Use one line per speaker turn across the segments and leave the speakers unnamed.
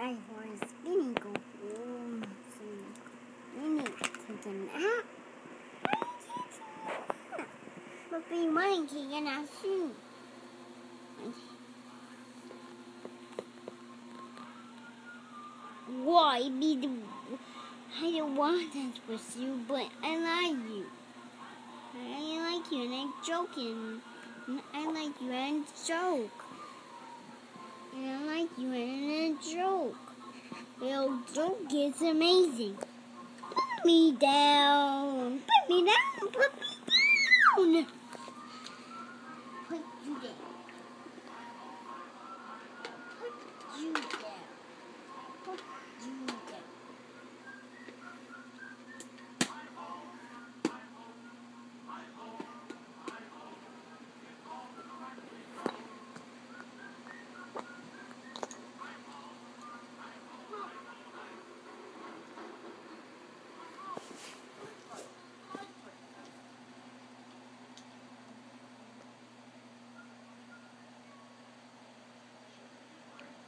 I was spinning go home. Spinning to nap. But be mine can I soon. Why be the I don't want that with you, but I like you. I like you and I'm joking. I like you and joke. And I like you and a joke. Your joke is amazing. Put me down. Put me down. Put me down. Put you down. Put you down. Put you down.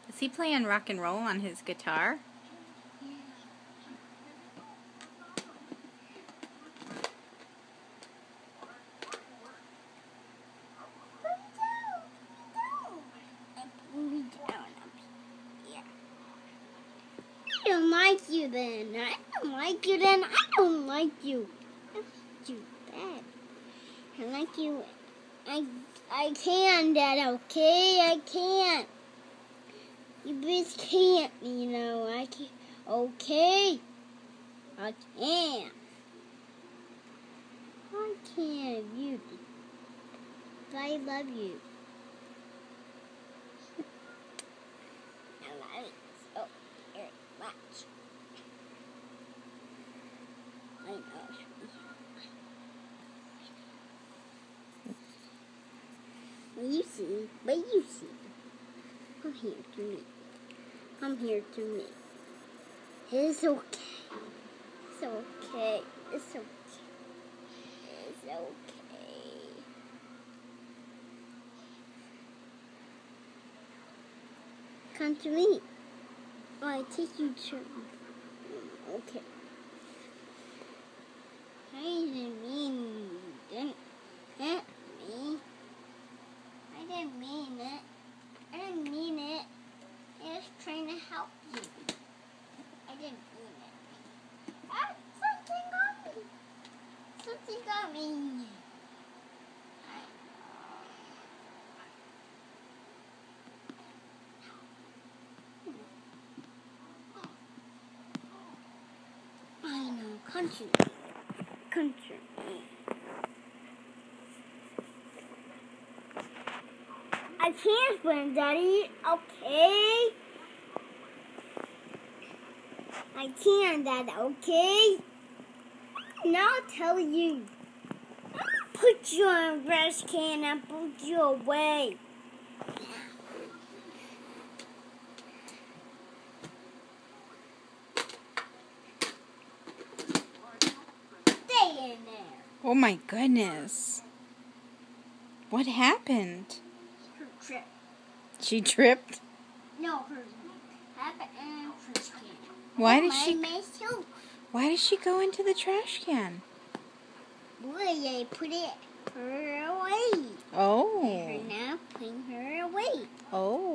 Is he playing rock and roll on his guitar?
I don't like you then. I don't like you then. I don't like you. I'm too bad. I like you. I can, Dad, okay? I can't. You just can't, you know. I can't. Okay. I can't. I can't, you. I love you. I love you so very much. I know. You see, but you see. I'm here to meet. I'm here to meet. It's okay. It's okay. It's okay. It's okay. Come to me. I take you to. Okay. I didn't mean didn't hit me. I didn't mean it. I didn't mean it. I was trying to help you. I didn't mean it. Ah, something got me. Something got me. I know. Country. Country. I can't swim, Daddy. Okay? I can, Dad. Okay? Now I'll tell you. I'll put you on a trash can and put you away. Stay in there.
Oh my goodness. What happened?
Her trip.
She tripped?
No, her happened in a trash can.
Why did she go into the trash can?
Boy, I put her away.
Oh.
They're now putting her away.
Oh.